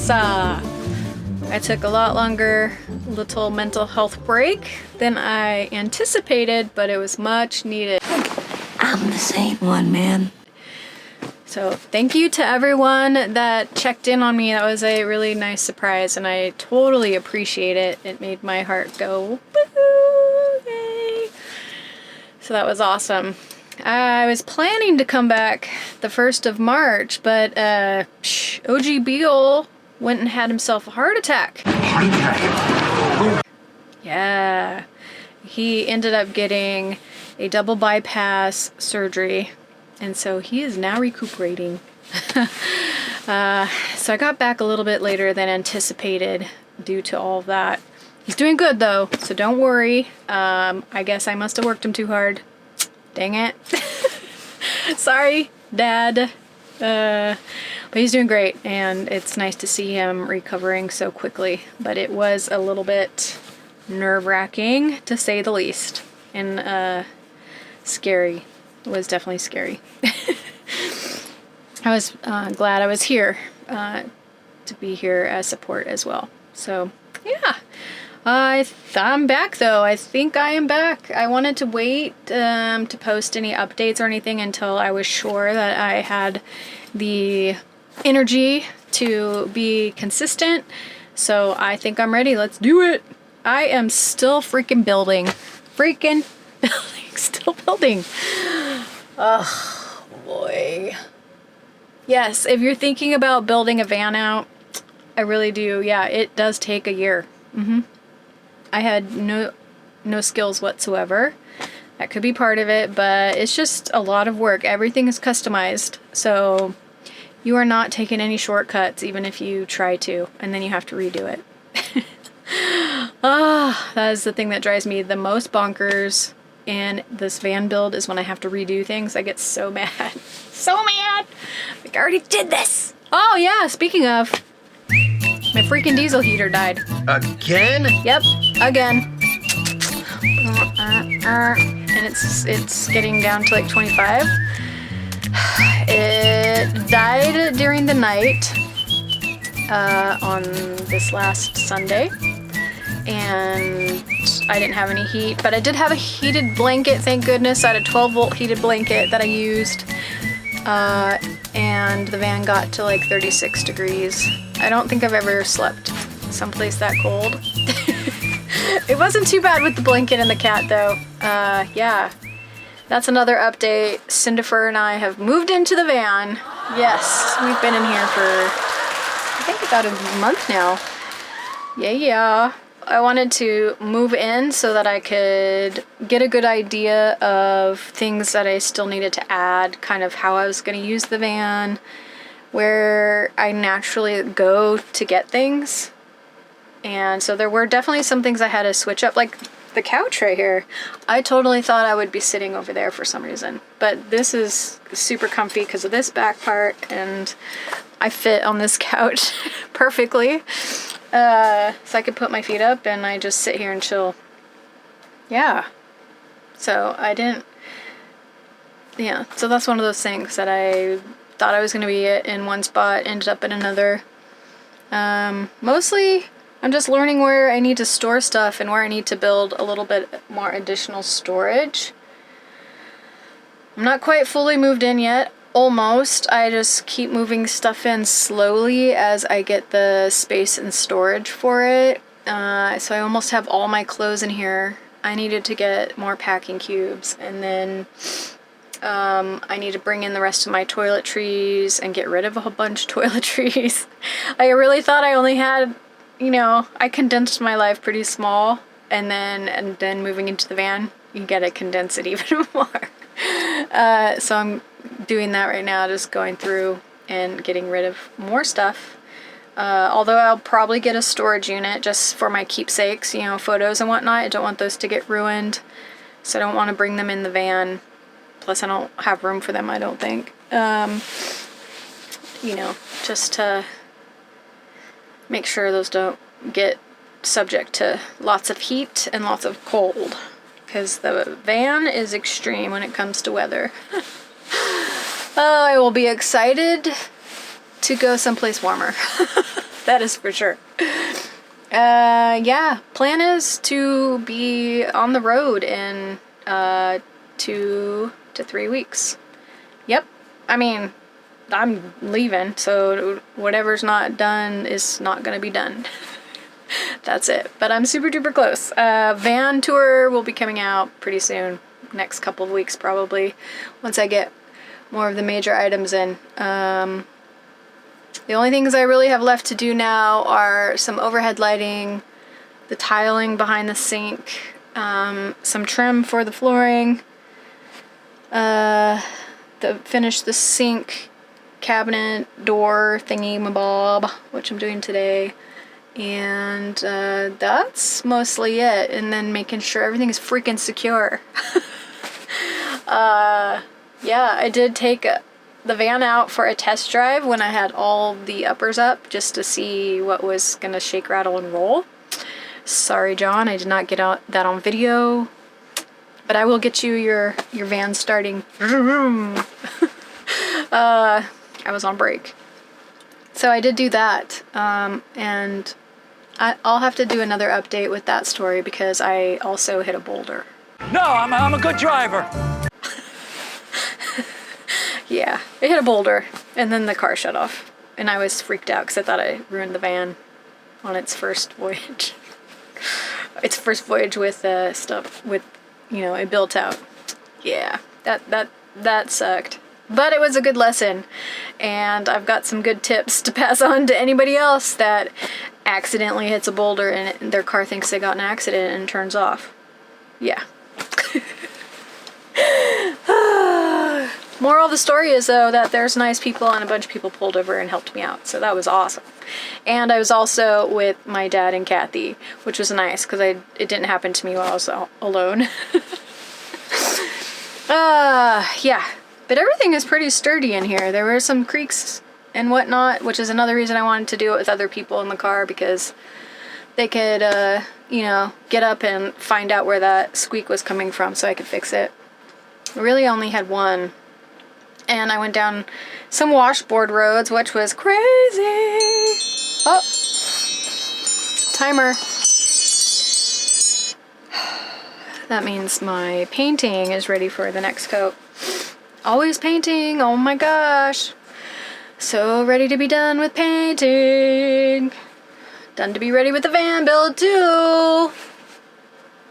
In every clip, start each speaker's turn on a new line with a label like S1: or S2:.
S1: Yes! I took a lot longer little mental health break than I anticipated, but it was much needed.
S2: I'm the same one, man.
S1: So thank you to everyone that checked in on me. That was a really nice surprise, and I totally appreciate it. It made my heart go, woohoo, yay. So that was awesome. I was planning to come back the 1st of March, but OG Beale went and had himself a heart attack. Yeah. He ended up getting a double bypass surgery, and so he is now recuperating. So I got back a little bit later than anticipated due to all of that. He's doing good though, so don't worry. I guess I must have worked him too hard. Dang it. Sorry, Dad. But he's doing great, and it's nice to see him recovering so quickly. But it was a little bit nerve-wracking, to say the least, and scary. It was definitely scary. I was glad I was here to be here as support as well. So yeah, I'm back though. I think I am back. I wanted to wait to post any updates or anything until I was sure that I had the energy to be consistent. So I think I'm ready. Let's do it. I am still freaking building. Still building. Oh boy. Yes, if you're thinking about building a van out, I really do. Yeah, it does take a year. I had no skills whatsoever. That could be part of it, but it's just a lot of work. Everything is customized, so you are not taking any shortcuts, even if you try to, and then you have to redo it. That is the thing that drives me the most bonkers in this van build, is when I have to redo things. I get so mad. So mad! Like, I already did this! Oh yeah, speaking of, my freaking diesel heater died.
S3: Again?
S1: Yep, again. And it's getting down to like 25. It died during the night on this last Sunday, and I didn't have any heat, but I did have a heated blanket, thank goodness. I had a 12-volt heated blanket that I used, and the van got to like 36 degrees. I don't think I've ever slept someplace that cold. It wasn't too bad with the blanket and the cat though. Yeah, that's another update. Sinderfur and I have moved into the van. Yes, we've been in here for, I think, about a month now. Yeah. I wanted to move in so that I could get a good idea of things that I still needed to add, kind of how I was going to use the van, where I naturally go to get things. And so there were definitely some things I had to switch up, like the couch right here. I totally thought I would be sitting over there for some reason, but this is super comfy because of this back part, and I fit on this couch perfectly. So I could put my feet up and I just sit here and chill. Yeah. So so that's one of those things that I thought I was going to be in one spot, ended up in another. Mostly I'm just learning where I need to store stuff and where I need to build a little bit more additional storage. I'm not quite fully moved in yet. Almost. I just keep moving stuff in slowly as I get the space and storage for it. So I almost have all my clothes in here. I needed to get more packing cubes, and then I need to bring in the rest of my toiletries and get rid of a whole bunch of toiletries. I really thought I only had, I condensed my life pretty small, and then moving into the van, you gotta condense it even more. So I'm doing that right now, just going through and getting rid of more stuff. Although I'll probably get a storage unit just for my keepsakes, photos and whatnot. I don't want those to get ruined, so I don't want to bring them in the van. Plus I don't have room for them, I don't think. Just to make sure those don't get subject to lots of heat and lots of cold, because the van is extreme when it comes to weather. Oh, I will be excited to go someplace warmer. That is for sure. Yeah, plan is to be on the road in 2 to 3 weeks. Yep. I mean, I'm leaving, so whatever's not done is not gonna be done. That's it. But I'm super duper close. Van tour will be coming out pretty soon. Next couple of weeks probably, once I get more of the major items in. The only things I really have left to do now are some overhead lighting, the tiling behind the sink, some trim for the flooring, finish the sink cabinet door thingy mabob, which I'm doing today. And that's mostly it. And then making sure everything is freaking secure. Yeah, I did take the van out for a test drive when I had all the uppers up, just to see what was gonna shake, rattle, and roll. Sorry, John, I did not get that on video, but I will get you your van starting. I was on break. So I did do that, and I'll have to do another update with that story because I also hit a boulder.
S3: No, I'm a good driver.
S1: Yeah, I hit a boulder, and then the car shut off, and I was freaked out because I thought I ruined the van on its first voyage. Its first voyage with stuff with, you know, it built out. Yeah, that sucked. But it was a good lesson, and I've got some good tips to pass on to anybody else that accidentally hits a boulder and their car thinks they got in an accident and turns off. Yeah. Moral of the story is, though, that there's nice people and a bunch of people pulled over and helped me out, so that was awesome. And I was also with my dad and Kathy, which was nice because it didn't happen to me while I was alone. Yeah. But everything is pretty sturdy in here. There were some creaks and whatnot, which is another reason I wanted to do it with other people in the car, because they could, you know, get up and find out where that squeak was coming from so I could fix it. I really only had one. And I went down some washboard roads, which was crazy. Oh, timer. That means my painting is ready for the next coat. Always painting, oh my gosh. So ready to be done with painting. Done to be ready with the van build too.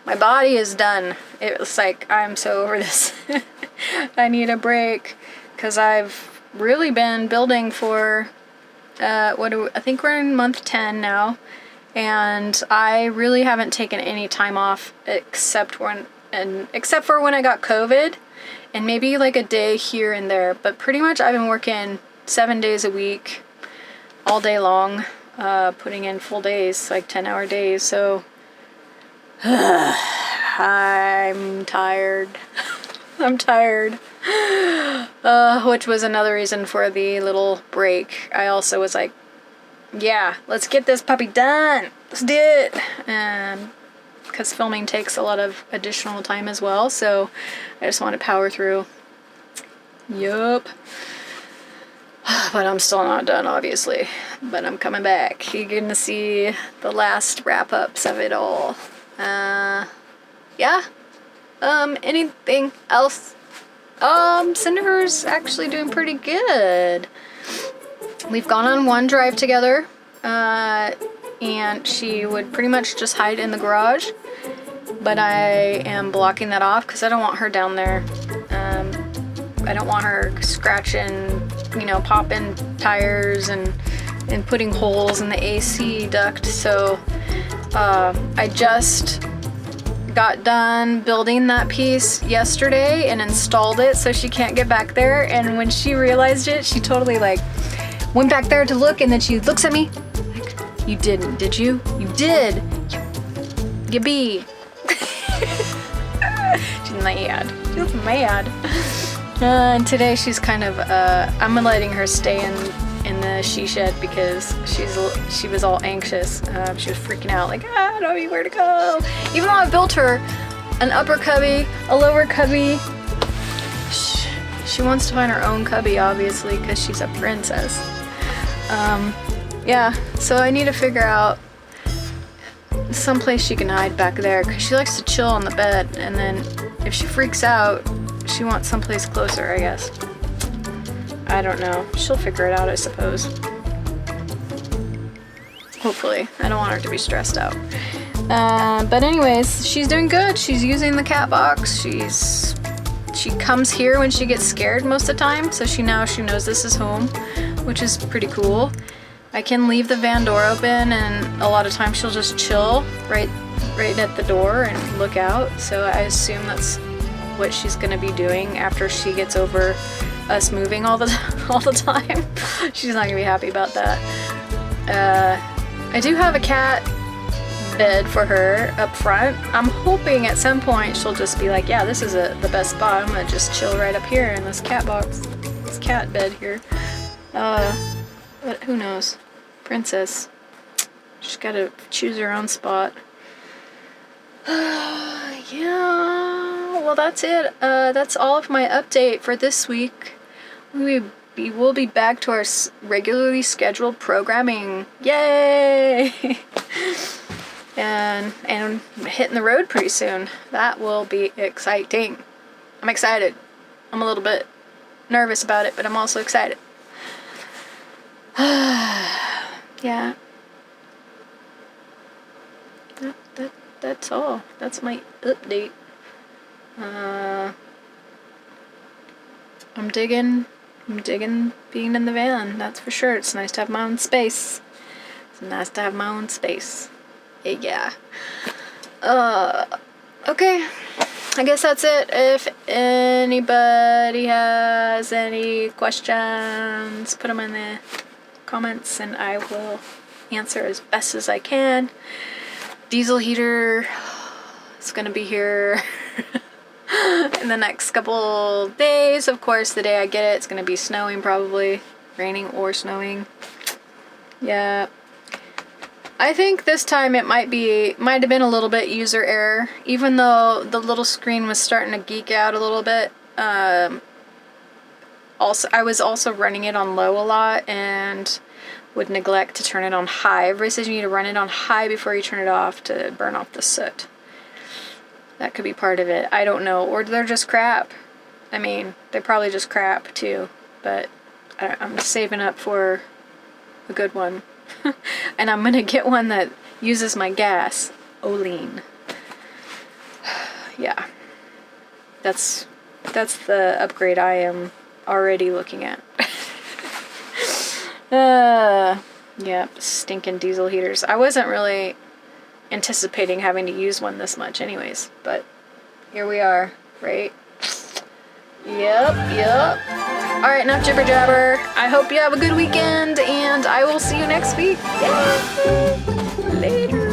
S1: My body is done. It's like, I'm so over this. I need a break. Because I've really been building for, I think we're in month 10 now. And I really haven't taken any time off except for when I got COVID. And maybe like a day here and there. But pretty much I've been working 7 days a week, all day long, putting in full days, like 10-hour days. So I'm tired. I'm tired. Which was another reason for the little break. I also was like, yeah, let's get this puppy done. Let's do it. Because filming takes a lot of additional time as well, so I just want to power through. Yup. But I'm still not done, obviously. But I'm coming back. You're gonna see the last wrap-ups of it all. Yeah. Anything else? Sinderfur's actually doing pretty good. We've gone on one drive together, and she would pretty much just hide in the garage, but I am blocking that off because I don't want her down there. I don't want her scratching, you know, popping tires and putting holes in the AC duct, so I just got done building that piece yesterday and installed it so she can't get back there, and when she realized it, she totally like went back there to look, and then she looks at me like, you didn't, did you? You did. You be. She's mad. She's mad. And today she's kind of, I'm letting her stay in the she shed because she was all anxious. She was freaking out, like, I don't know where to go. Even though I built her an upper cubby, a lower cubby, she wants to find her own cubby, obviously, because she's a princess. Yeah, so I need to figure out someplace she can hide back there, because she likes to chill on the bed, and then if she freaks out, she wants someplace closer, I guess. I don't know. She'll figure it out, I suppose. Hopefully. I don't want her to be stressed out. But anyways, she's doing good. She's using the cat box. She comes here when she gets scared most of the time, so she knows this is home, which is pretty cool. I can leave the van door open, and a lot of times she'll just chill right at the door and look out. So I assume that's what she's gonna be doing after she gets over us moving all the time. She's not gonna be happy about that. I do have a cat bed for her up front. I'm hoping at some point she'll just be like, yeah, this is the best spot. I'm gonna just chill right up here in this cat box, this cat bed here. But who knows? Princess. She's gotta choose her own spot. Yeah, well that's it. That's all of my update for this week. We'll be back to our regularly scheduled programming. Yay! and hitting the road pretty soon. That will be exciting. I'm excited. I'm a little bit nervous about it, but I'm also excited. Yeah. That's all. That's my update. I'm digging being in the van, that's for sure. It's nice to have my own space. It's nice to have my own space. Yeah. Okay. I guess that's it. If anybody has any questions, put them in the comments and I will answer as best as I can. Diesel heater is gonna be here in the next couple days. Of course, the day I get it, it's gonna be snowing probably. Raining or snowing. Yeah. I think this time it might have been a little bit user error, even though the little screen was starting to geek out a little bit. Also, I was also running it on low a lot and would neglect to turn it on high. Everybody says you need to run it on high before you turn it off to burn off the soot. That could be part of it. I don't know. Or they're just crap. I mean, they're probably just crap too, but I'm saving up for a good one. And I'm gonna get one that uses my gas. Olean. Yeah. That's the upgrade I am already looking at. Yep, stinking diesel heaters. I wasn't really anticipating having to use one this much anyways, but here we are, right? Yep. Alright, enough jibber jabber. I hope you have a good weekend, and I will see you next week. Yay! Later.